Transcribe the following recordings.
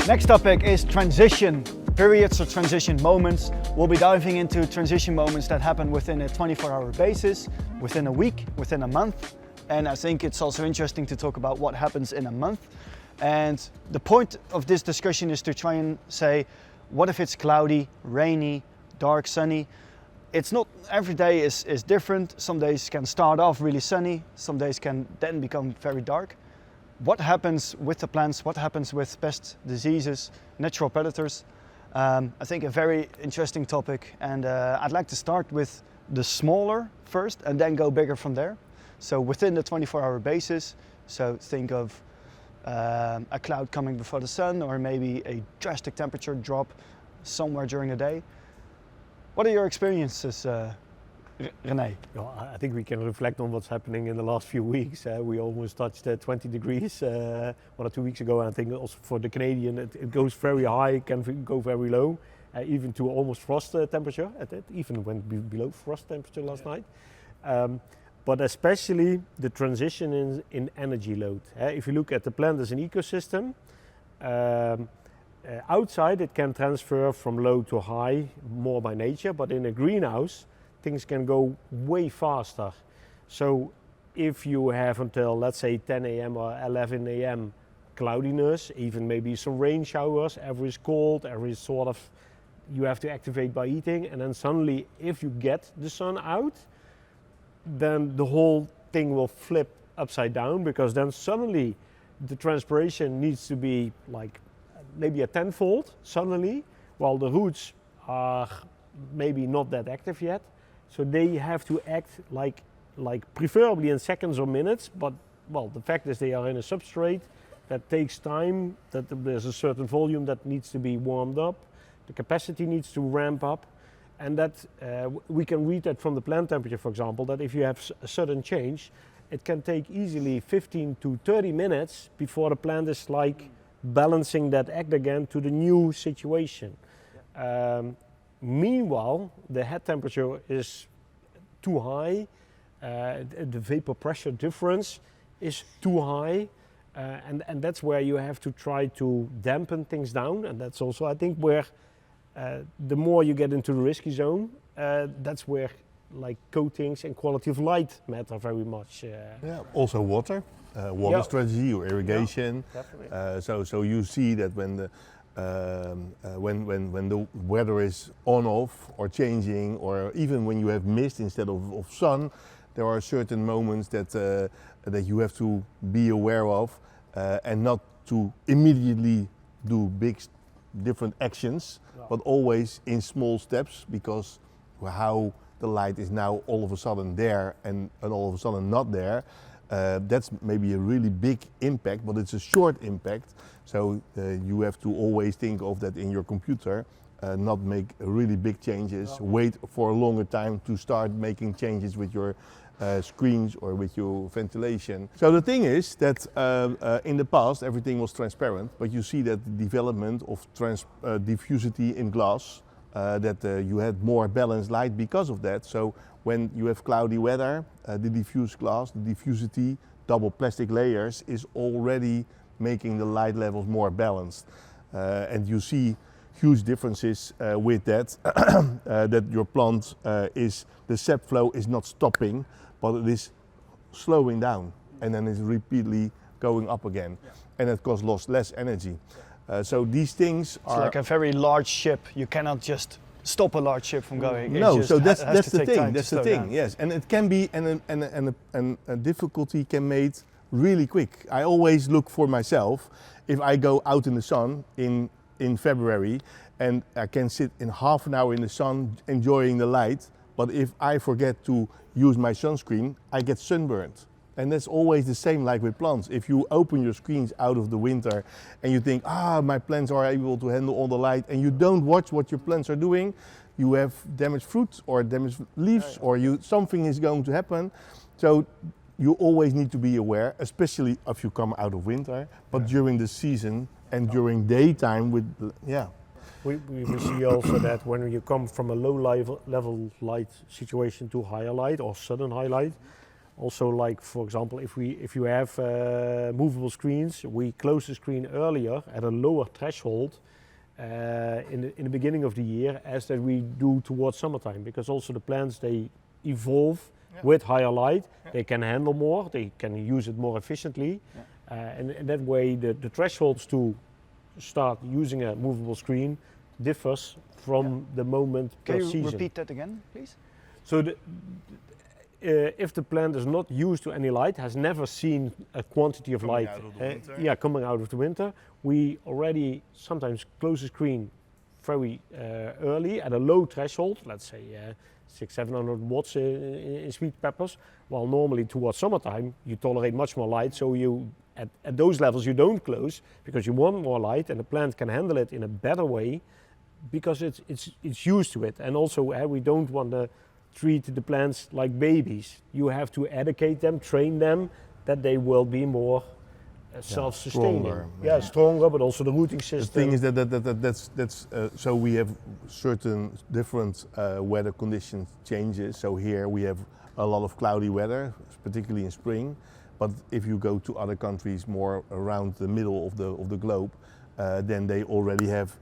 Next topic is transition periods or transition moments. We'll be diving into transition moments that happen within a 24-hour basis, within a week, within a month. And I think it's also interesting to talk about what happens in a month. And the point of this discussion is to try and say, what if it's cloudy, rainy, dark, sunny? It's not, every day is different. Some days can start off really sunny, some days can then become very dark. What happens with the plants? What happens with pests, diseases, natural predators? I think a very interesting topic, and I'd like to start with the smaller first and then go bigger from there. So within the 24-hour basis, so think of a cloud coming before the sun, or maybe a drastic temperature drop somewhere during the day. What are your experiences, René? Well, I think we can reflect on what's happening in the last few weeks. We almost touched 20 degrees 1 or 2 weeks ago, and I think also for the Canadian it goes very high, can go very low, even to almost frost temperature at it, even went below frost temperature last night. But especially the transition in energy load. If you look at the plant as an ecosystem, outside it can transfer from low to high more by nature, but in a greenhouse things can go way faster. So if you have until, let's say, 10 a.m. or 11 a.m. cloudiness, even maybe some rain showers, every is cold, every sort of you have to activate by heating, and then suddenly if you get the sun out, then the whole thing will flip upside down, because then suddenly the transpiration needs to be like maybe a tenfold suddenly, while the roots are maybe not that active yet. So they have to act like preferably in seconds or minutes, but well, the fact is they are in a substrate that takes time, that there's a certain volume that needs to be warmed up, the capacity needs to ramp up, and that we can read that from the plant temperature, for example, that if you have a sudden change, it can take easily 15 to 30 minutes before the plant is like balancing that act again to the new situation. Meanwhile, the head temperature is too high, the vapor pressure difference is too high, and that's where you have to try to dampen things down, and that's also, I think, where the more you get into the risky zone, that's where like coatings and quality of light matter very much. Yeah, also water strategy or irrigation. Yeah, So you see that when the weather is on off or changing, or even when you have mist instead of sun, there are certain moments that you have to be aware of, and not to immediately do big different actions, but always in small steps, because how the light is now all of a sudden there and all of a sudden not there, that's maybe a really big impact, but it's a short impact. So you have to always think of that in your computer, not make really big changes, wait for a longer time to start making changes with your screens or with your ventilation. So the thing is that in the past everything was transparent, but you see that the development of diffusity in glass, that you had more balanced light because of that. So when you have cloudy weather, the diffused glass, the diffusity, double plastic layers is already making the light levels more balanced. And you see huge differences with that, that your plant the sap flow is not stopping, but it is slowing down, and then it's repeatedly going up again, and it costs less energy. So these things are like a very large ship. You cannot just stop a large ship from going. No, so that's the thing. That's the thing. Yes, and it can be, and a difficulty can made really quick. I always look for myself, if I go out in the sun in February, and I can sit in half an hour in the sun enjoying the light, but if I forget to use my sunscreen, I get sunburned. And that's always the same like with plants. If you open your screens out of the winter and you think, my plants are able to handle all the light, and you don't watch what your plants are doing, you have damaged fruit or damaged leaves, or something is going to happen. So you always need to be aware, especially if you come out of winter, but during the season and during daytime We see also that when you come from a low level light situation to higher light or sudden high light, Also, like for example, if you have movable screens, we close the screen earlier at a lower threshold in the beginning of the year as that we do towards summertime, because also the plants, they evolve with higher light. They can handle more, they can use it more efficiently, and that way the thresholds to start using a movable screen differs from the moment per season. Can you repeat that again, please? So if the plant is not used to any light, has never seen a quantity of Coming light out of the winter. coming out of the winter, we already sometimes close the screen very early at a low threshold, let's say 600-700 watts in sweet peppers, while normally towards summertime you tolerate much more light, so you at those levels you don't close because you want more light and the plant can handle it in a better way because it's used to it. And also we don't want to treat the plants like babies. You have to educate them, train them, that they will be more self-sustaining. Stronger. Stronger, but also the rooting system. The thing is that's so we have certain different weather conditions changes. So here we have a lot of cloudy weather, particularly in spring. But if you go to other countries more around the middle of the globe, then they already have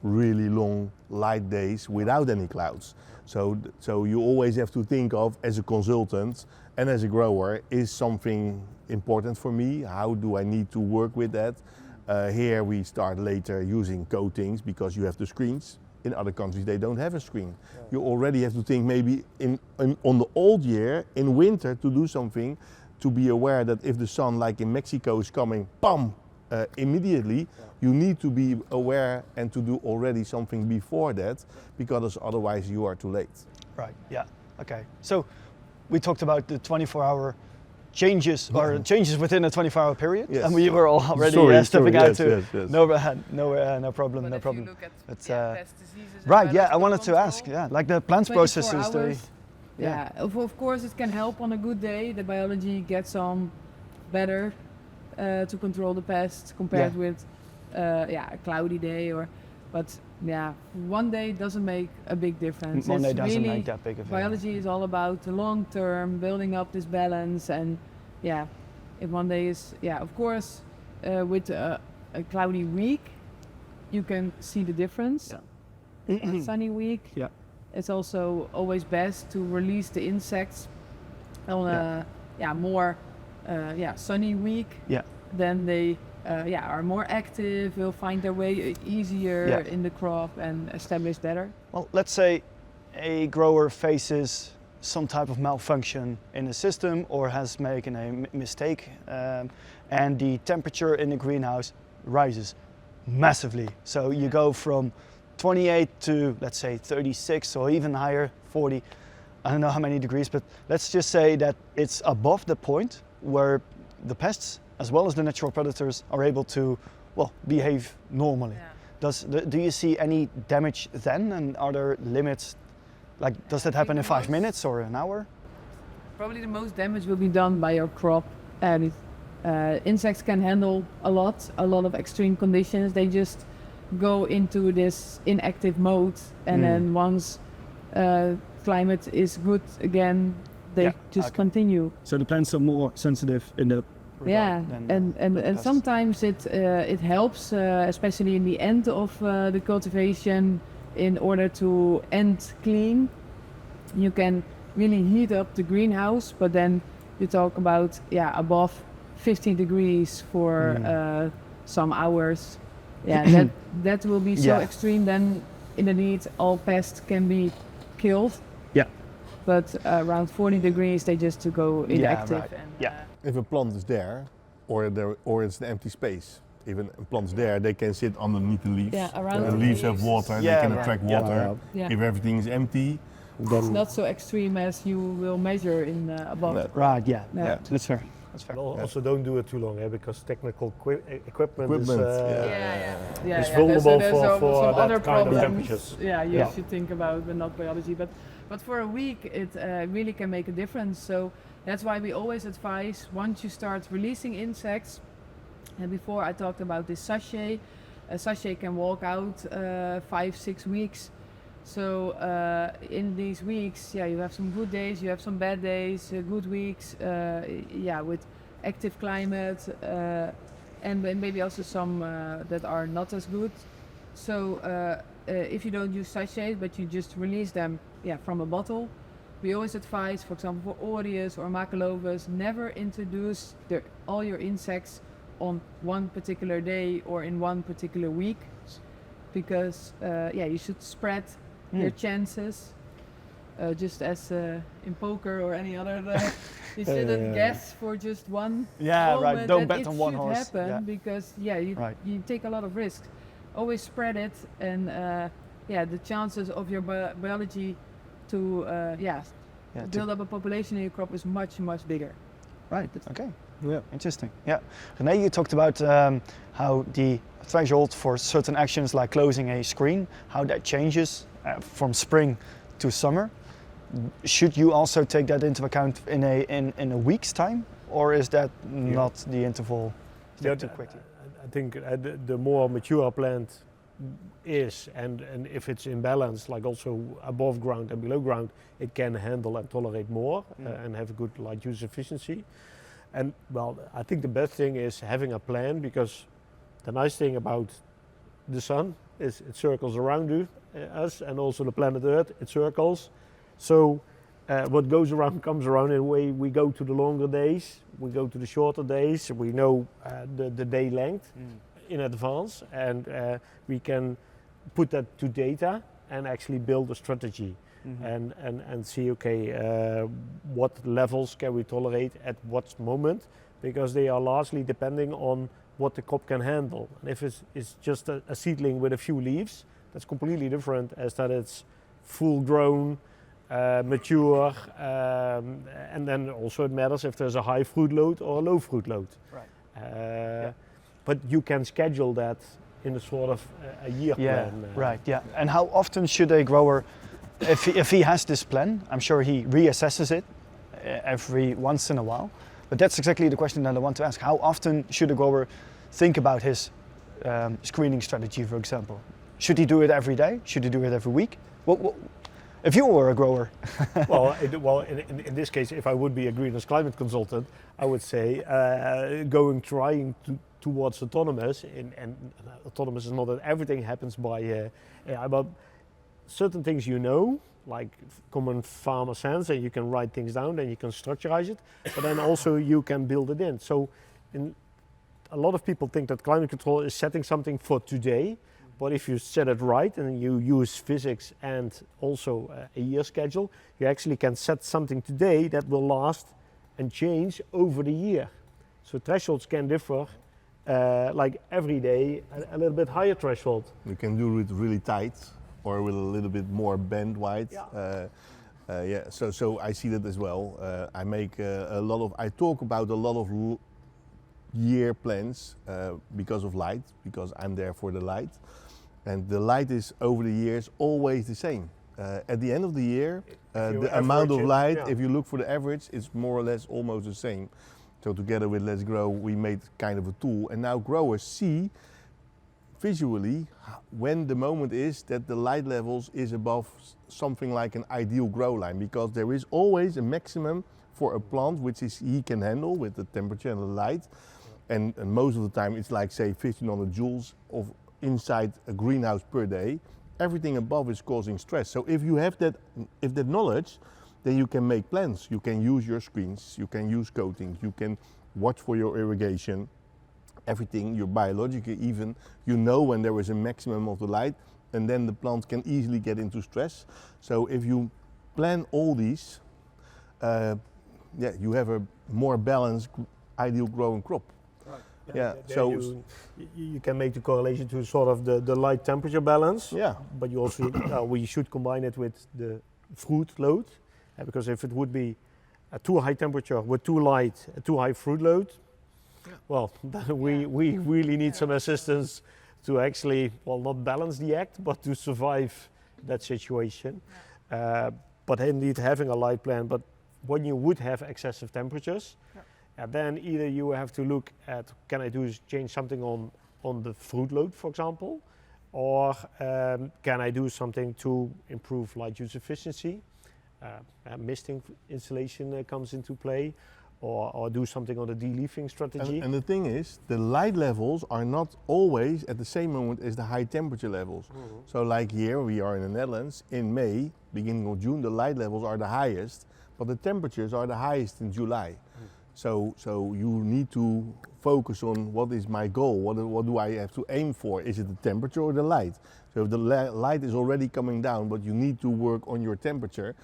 really long light days without any clouds. So you always have to think of, as a consultant and as a grower, is something important for me? How do I need to work with that? Here we start later using coatings because you have the screens. In other countries they don't have a screen. Yeah. You already have to think maybe on the old year, in winter, to do something, to be aware that if the sun, like in Mexico, is coming, bam, immediately, you need to be aware and to do already something before that, because otherwise you are too late. Right, yeah, okay. So we talked about the 24-hour changes, or changes within a 24-hour period, and we were already stepping out to no problem, but no problem. If you look at pest diseases, right, I wanted to ask, like the plant processes, of course it can help on a good day. The biology gets on better to control the pests compared with a cloudy day, but one day doesn't make a big difference. One day doesn't make that big of a biology is all about the long term, building up this balance, and if one day is of course with a cloudy week you can see the difference. A sunny week, it's also always best to release the insects on a more sunny week. Then they are more active, will find their way easier in the crop and establish better. Well, let's say a grower faces some type of malfunction in the system or has making a mistake, and the temperature in the greenhouse rises massively. So you go from 28 to, let's say, 36 or even higher, 40. I don't know how many degrees, but let's just say that it's above the point where the pests as well as the natural predators are able to, behave normally. Do you see any damage then, and are there limits? Like, does that happen in 5 minutes or an hour? Probably the most damage will be done by your crop, and insects can handle a lot of extreme conditions. They just go into this inactive mode, and then once climate is good again, they just continue. So the plants are more sensitive in the and sometimes it helps, especially in the end of the cultivation, in order to end clean. You can really heat up the greenhouse, but then you talk about above 15 degrees for some hours. That will be so extreme. Then indeed all pests can be killed. But around 40 degrees they just to go inactive. If a plant is there, or it's an empty space, even a plant's there, they can sit underneath the leaves. Around the leaves have water, they can attract water. If everything is empty, it's not so extreme as you will measure in above. Right, that's fair. That's fair. Also, don't do it too long, because technical equipment is is vulnerable there's for some that other kind of problems. temperatures. You should think about, but not biology. But for a week, it really can make a difference. So that's why we always advise, once you start releasing insects, and before I talked about this sachet, a sachet can walk out 5-6 weeks. So in these weeks, yeah, you have some good days, you have some bad days, good weeks, yeah, with active climate, and maybe also some that are not as good. So if you don't use sachets, but you just release them, yeah, from a bottle, we always advise, for example, for Aureus or Maculovus, never introduce all your insects on one particular day or in one particular week, because yeah, you should spread your chances, just as in poker or any other. You shouldn't guess for just one. Yeah, right. moment Don't that bet it on one should horse. happen, Yeah. because yeah, you take a lot of risks. Always spread it, and yeah, the chances of your biology to Yeah, build up a population in your crop is much bigger. Right. Okay. Yeah. Interesting. Yeah. René, you talked about how the threshold for certain actions like closing a screen, how that changes from spring to summer. Should you also take that into account in a week's time, or is that not the interval? Is that too quickly? I think the more mature a plant is, and if it's in balance, like also above ground and below ground, it can handle and tolerate more and have a good light use efficiency. And well, I think the best thing is having a plan, because the nice thing about the sun is it circles around us, and also the planet Earth, it circles. So what goes around comes around. In a way, we go to the longer days, we go to the shorter days, we know the day length in advance, and we can put that to data and actually build a strategy. And see, okay, what levels can we tolerate at what moment, because they are largely depending on what the crop can handle. And if it's just a seedling with a few leaves, that's completely different as that it's full grown, mature, and then also it matters if there's a high fruit load or a low fruit load. Right. But you can schedule that in a sort of a year plan. Right. Yeah. And how often should a grower, if he has this plan, I'm sure he reassesses it every once in a while. But that's exactly the question that I want to ask. How often should a grower think about his screening strategy, for example? Should he do it every day? Should he do it every week? What if you were a grower? In this case, if I would be a greenhouse climate consultant, I would say trying towards autonomous, and autonomous is not that everything happens by AI, but certain things like common farmer sense, and you can write things down and you can structurize it, but then also you can build it in. So a lot of people think that climate control is setting something for today, but if you set it right and you use physics and also a year schedule, you actually can set something today that will last and change over the year. So thresholds can differ, like every day a little bit higher threshold. You can do it really tight or with a little bit more bend wide. So I see that as well. I talk about a lot of year plans because of light, because I'm there for the light. And the light is over the years always the same. At the end of the year, the amount of light, if you look for the average, it's more or less almost the same. So together with Let's Grow, we made kind of a tool, and now growers see visually when the moment is that the light levels is above something like an ideal grow line, because there is always a maximum for a plant which he can handle with the temperature and the light. And most of the time it's like, say, 1500 joules of inside a greenhouse per day. Everything above is causing stress. So if you have that knowledge, then you can make plans. You can use your screens, you can use coatings, you can watch for your irrigation, everything, your biological even, you know when there is a maximum of the light, and then the plant can easily get into stress. So if you plan all these, you have a more balanced, ideal growing crop. Right. Yeah. So you can make the correlation to sort of the light temperature balance. Yeah. But you also we should combine it with the fruit load, because if it would be a too high temperature with too light, a too high fruit load, well, we really need some assistance to actually, well, not balance the act, but to survive that situation. But indeed having a light plan, but when you would have excessive temperatures, then either you have to look at, can I change something on the fruit load, for example, Or can I do something to improve light use efficiency? Misting installation comes into play, or do something on the de-leafing strategy. And the thing is, the light levels are not always at the same moment as the high temperature levels. So like here, we are in the Netherlands, in May, beginning of June, the light levels are the highest, but the temperatures are the highest in July. So you need to focus on what is my goal, what do I have to aim for? Is it the temperature or the light? So if the light is already coming down, but you need to work on your temperature,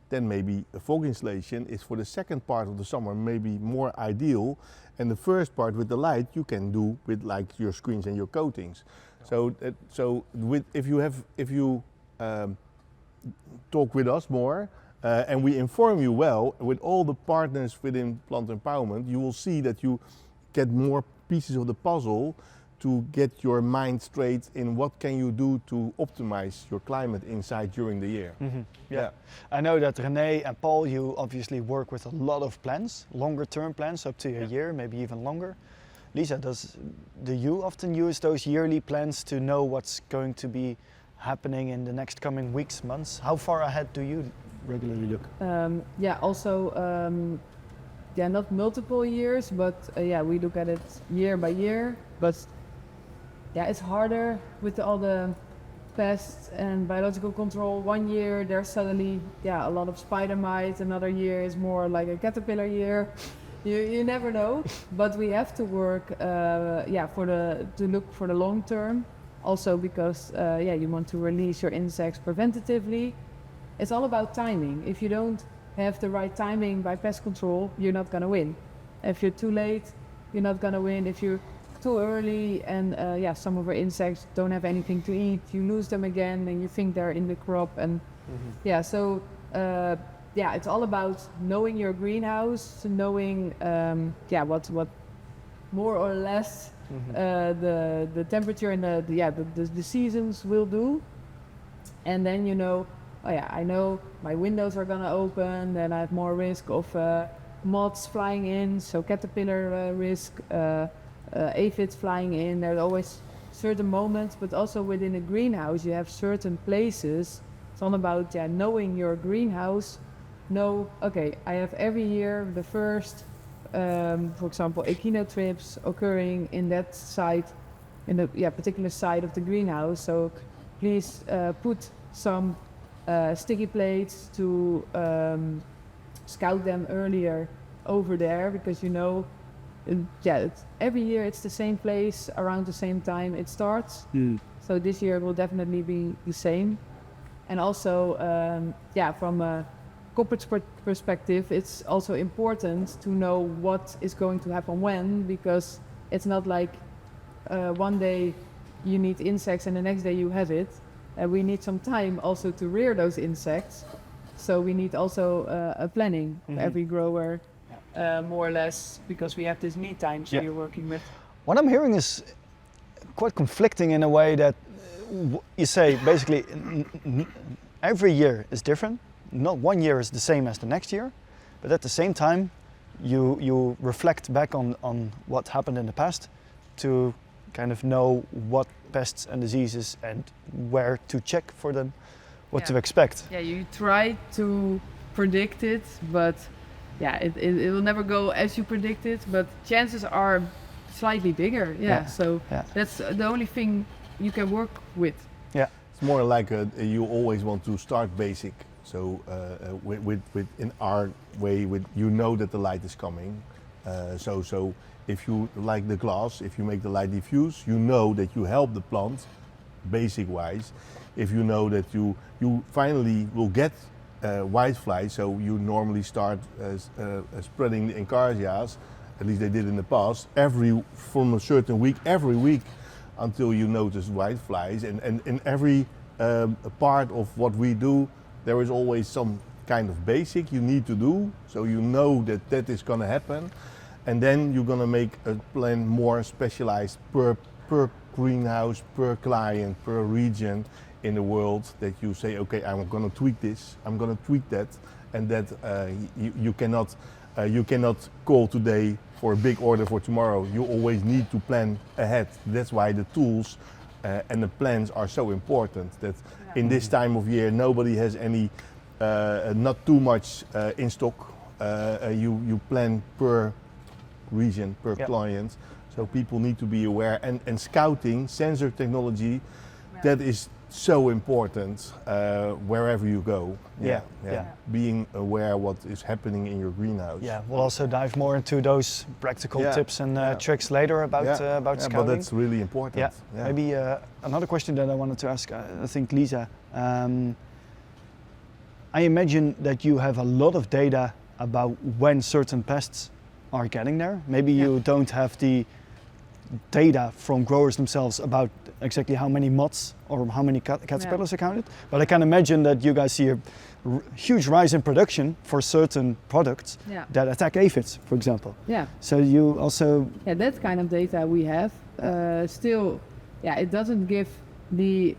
then maybe a fog installation is for the second part of the summer maybe more ideal, and the first part with the light you can do with like your screens and your coatings. So if you talk with us more, and we inform you well with all the partners within Plant Empowerment, you will see that you get more pieces of the puzzle to get your mind straight in what can you do to optimize your climate inside during the year. Yeah. I know that René and Paul, you obviously work with a lot of plans, longer term plans up to a year, maybe even longer. Lisa, do you often use those yearly plans to know what's going to be happening in the next coming weeks, months? How far ahead do you regularly look? Not multiple years, but we look at it year by year. But it's harder with all the pests and biological control. One year there's suddenly a lot of spider mites, another year is more like a caterpillar year. You never know, but we have to work to look for the long term. Also because you want to release your insects preventatively. It's all about timing. If you don't have the right timing by pest control, you're not gonna win. If you're too late, you're not gonna win. If you're too early and some of our insects don't have anything to eat, you lose them again and you think they're in the crop. And it's all about knowing your greenhouse, knowing what more or less the temperature and the seasons will do. And then you know, I know my windows are gonna open, then I have more risk of moths flying in, so caterpillar risk, aphids flying in. There's always certain moments, but also within a greenhouse you have certain places. It's all about knowing your greenhouse. I have every year the first, for example, echinotrips occurring in that site, in the particular side of the greenhouse. So please put some sticky plates to scout them earlier over there, because every year it's the same place around the same time it starts. So this year it will definitely be the same. And also from a corporate perspective, it's also important to know what is going to happen when, because it's not like one day you need insects and the next day you have it. We need some time also to rear those insects. So we need also a planning for every grower, more or less, because we have this lead time you're working with. What I'm hearing is quite conflicting in a way that you say basically every year is different. Not one year is the same as the next year, but at the same time you reflect back on what happened in the past to kind of know what pests and diseases and where to check for them, what to expect. You try to predict it, but it will never go as you predicted, but chances are slightly bigger. So that's the only thing you can work with. It's more like you always want to start basic. So with in our way, you know that the light is coming. So if you like the glass, if you make the light diffuse, you know that you help the plant, basic wise. If you know that you finally will get whitefly, so you normally start spreading the encarsias, at least they did in the past, from a certain week, every week, until you notice whiteflies. And in every part of what we do, there is always some kind of basic you need to do, so you know that is going to happen. And then you're going to make a plan more specialized per greenhouse, per client, per region in the world, that you say, okay, I'm going to tweak this, I'm going to tweak that, and that you cannot call today for a big order for tomorrow. You always need to plan ahead. That's why the tools and the plants are so important that in this time of year nobody has any, not too much in stock. You plan per region, per client, so people need to be aware. And scouting, sensor technology, that is so important wherever you go. Being aware what is happening in your greenhouse. Yeah, we'll also dive more into those practical tips and tricks later about scouting. But that's really important. Maybe another question that I wanted to ask, I think Lisa, I imagine that you have a lot of data about when certain pests are getting there. Maybe you don't have the data from growers themselves about exactly how many moths or how many caterpillars are counted, but I can imagine that you guys see a huge rise in production for certain products that attack aphids, for example. Yeah. So you also... Yeah, that kind of data we have. Still, it doesn't give the...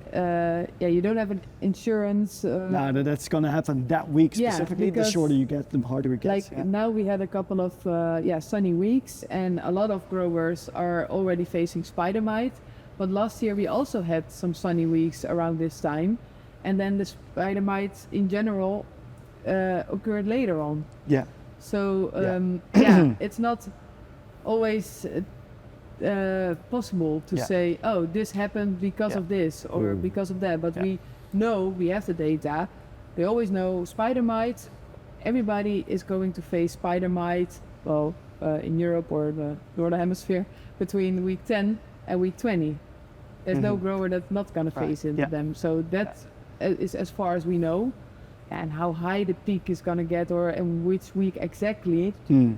you don't have an insurance... no, that's going to happen that week specifically. The shorter you get, the harder it gets. Like now we had a couple of sunny weeks, and a lot of growers are already facing spider mite. But last year we also had some sunny weeks around this time, and then the spider mite in general occurred later on. Yeah. So it's not always possible to say, oh, this happened because of this or because of that. But we know, we have the data. We always know spider mite. Everybody is going to face spider mite. Well, in Europe or the Northern Hemisphere between week 10 and week 20. There's no grower that's not going to face them. So that is as far as we know. And how high the peak is going to get or in which week exactly, we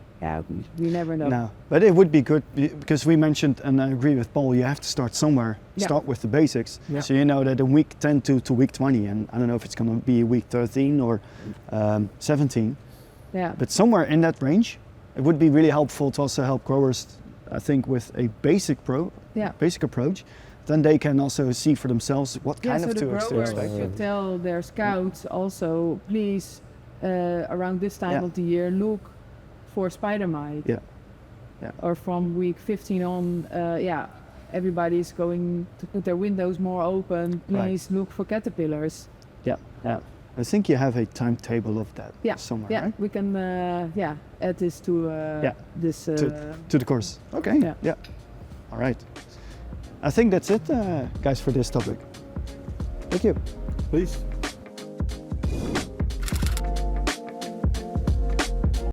never know. No, but it would be good because we mentioned, and I agree with Paul, you have to start somewhere. Start with the basics. Yeah. So you know that in week 10 to week 20, and I don't know if it's going to be week 13 or 17. Yeah. But somewhere in that range, it would be really helpful to also help growers, I think, with a basic approach. Then they can also see for themselves what kind of tools to expect. So should tell their scouts also, please, around this time of the year, look for spider mite. Yeah. Or from week 15 on, everybody's going to put their windows more open. Please look for caterpillars. Yeah. I think you have a timetable of that somewhere, right? We can add this to this to the course. Okay. Yeah. All right. I think that's it, guys, for this topic. Thank you. Please.